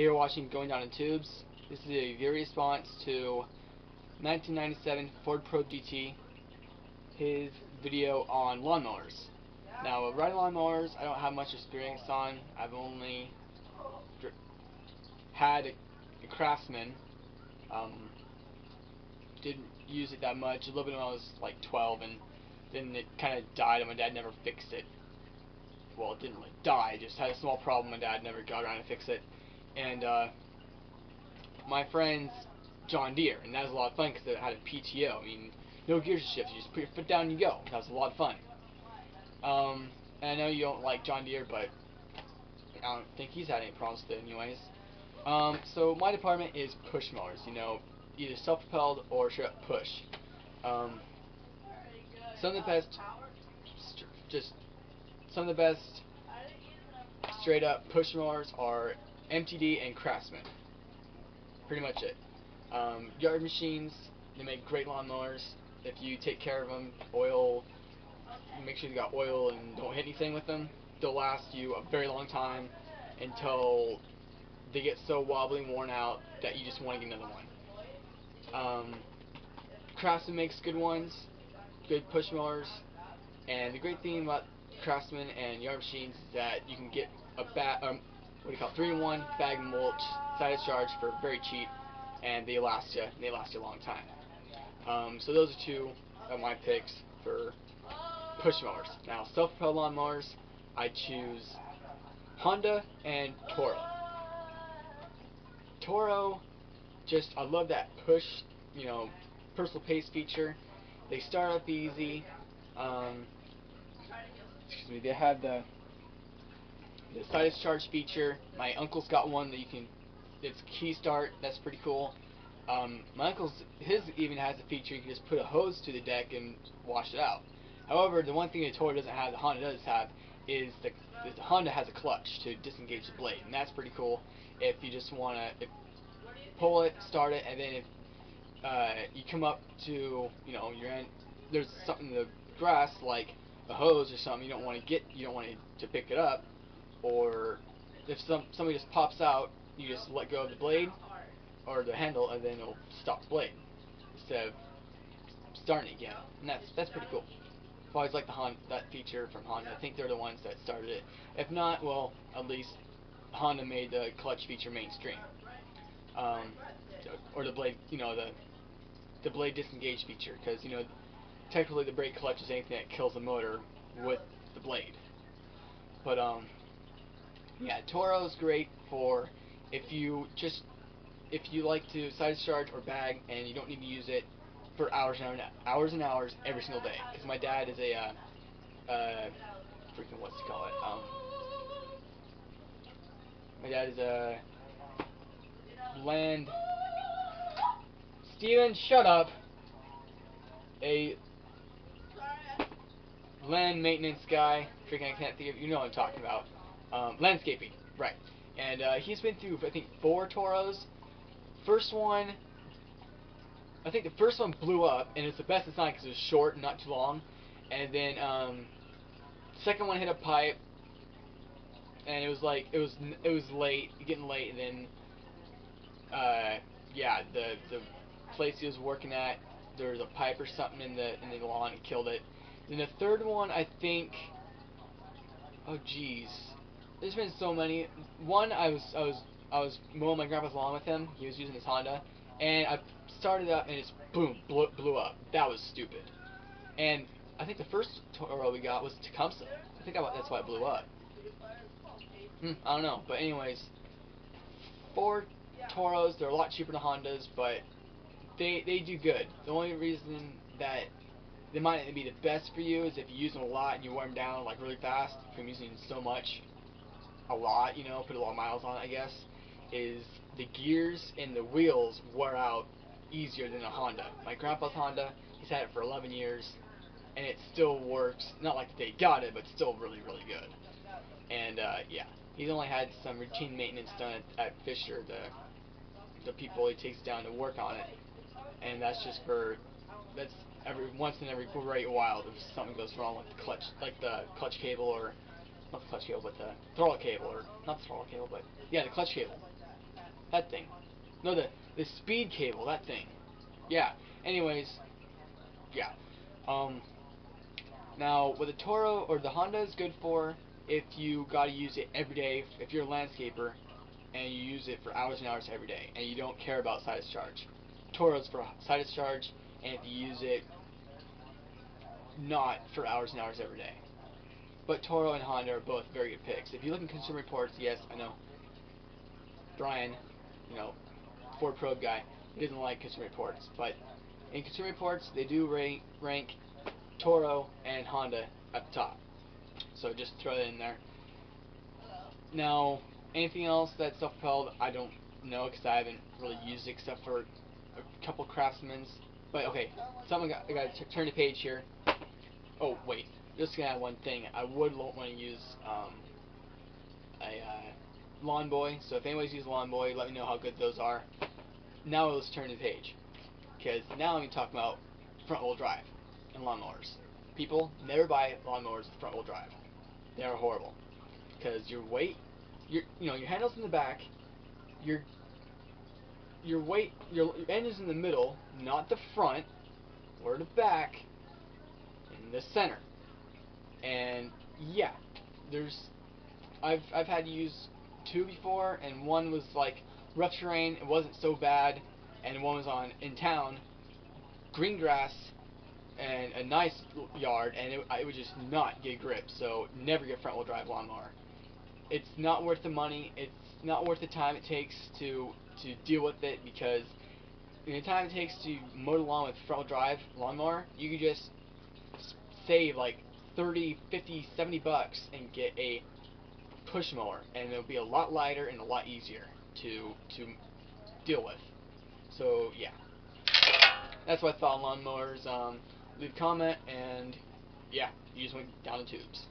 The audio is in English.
Hey, you're watching Going Down in Tubes. This is a video response to 1997 Ford Pro GT, his video on lawnmowers. Now, riding lawnmowers, I don't have much experience on. I've only had a Craftsman. Didn't use it that much. A little bit when I was like 12, and then it kind of died, and my dad never fixed it. Well, it didn't really die. It just had a small problem. My dad never got around to fix it. And my friend's John Deere, and that was a lot of fun because it had a PTO. I mean, no gears to shift. You just put your foot down and you go. That was a lot of fun. And I know you don't like John Deere, but I don't think he's had any problems with it anyways. So my department is push mowers. You know, either self-propelled or straight up push. Some of the best, some of the best straight up push mowers are MTD and Craftsman. Pretty much it. Yard machines, they make great lawnmowers. If you take care of them, make sure you got oil and don't hit anything with them, they'll last you a very long time until they get so wobbly and worn out that you just want to get another one. Craftsman makes good ones, good push mowers, and the great thing about Craftsman and yard machines is that you can get a 3-in-1 bag mulch side charge for very cheap, and they last you a long time. So those are two of my picks for push mowers. Now, self-propelled lawnmowers, I choose Honda and Toro. Toro, I love that push, personal pace feature. They start up easy. They have the side charge feature. My uncle's got one that it's key start. That's pretty cool. My uncle's, his even has a feature you can just put a hose to the deck and wash it out. However, the one thing the Toro doesn't have, the Honda does have, is the Honda has a clutch to disengage the blade, and that's pretty cool. If you just want to pull it, start it, and then if you come up to, there's something in the grass like a hose or something you don't want to pick it up, or if somebody just pops out, you just let go of the blade or the handle, and then it'll stop the blade instead of starting it again. And that's pretty cool. I've always liked that feature from Honda. I think they're the ones that started it. If not, well, at least Honda made the clutch feature mainstream. Or the blade, the blade disengage feature, because technically the brake clutch is anything that kills the motor with the blade. But yeah, Toro's great for if you like to side charge or bag and you don't need to use it for hours and hours every single day. Because my dad is a my dad is a Steven, shut up. A land maintenance guy. I can't think of, you know what I'm talking about. Landscaping, right. And he's been through, I think, 4 Toros. I think the first one blew up, and it's the best it's not because it was short and not too long. And then second one hit a pipe, and it was late, getting late, and then yeah, the place he was working at, there was a pipe or something in the lawn and killed it. Then the third one, I think, oh geez, there's been so many. One, I was mowing my grandpa's lawn with him. He was using his Honda, and I started up and it's boom, blew up. That was stupid. And I think the first Toro we got was Techumseh. I think that's why it blew up. I don't know, but anyways, 4 Toros, they're a lot cheaper than Hondas, but they do good. The only reason that they might not be the best for you is if you use them a lot and you wear them down like really fast from using so much, a lot, put a lot of miles on it, I guess, is the gears and the wheels wear out easier than a Honda. My grandpa's Honda, he's had it for 11 years, and it still works. Not like they got it, but still really, really good. And yeah, he's only had some routine maintenance done at Fisher, the people he takes down to work on it, and that's every once in every great while if something goes wrong with the clutch cable, or not the clutch cable, but the throttle cable, or not the throttle cable, but yeah, the clutch cable. That thing. No, the speed cable. That thing. Yeah. Anyways, yeah. Um. Now, what the Toro or the Honda is good for, if you gotta use it every day, if you're a landscaper and you use it for hours and hours every day, and you don't care about side discharge. Toro's for side discharge, and if you use it not for hours and hours every day. But Toro and Honda are both very good picks. If you look in Consumer Reports, yes, I know Brian, you know, Ford Probe guy, he doesn't like Consumer Reports, but in Consumer Reports they do rank Toro and Honda at the top. So just throw that in there. Now, anything else that's self-propelled, I don't know because I haven't really used it except for a couple Craftsmans. But okay, something I got to turn the page here. Oh wait, just gonna add one thing. I would want to use a Lawn Boy. So if anybody's used Lawn Boy, let me know how good those are. Now let's turn the page, because now I'm gonna talk about front-wheel drive and lawnmowers. People never buy lawnmowers with front-wheel drive. They are horrible because your weight, your handles in the back, your end is in the middle, not the front or the back, in the center. And yeah, I've had to use two before, and one was like rough terrain, it wasn't so bad, and one was in town, green grass, and a nice yard, and it would just not get grip. So never get front wheel drive lawnmower. It's not worth the money. It's not worth the time it takes to deal with it, because in the time it takes to mow the lawn with front wheel drive lawnmower, you could just save like 30, 50, 70 bucks and get a push mower, and it'll be a lot lighter and a lot easier to deal with. So yeah, that's what I thought on lawnmowers. Leave a comment, and yeah, you just went down the tubes.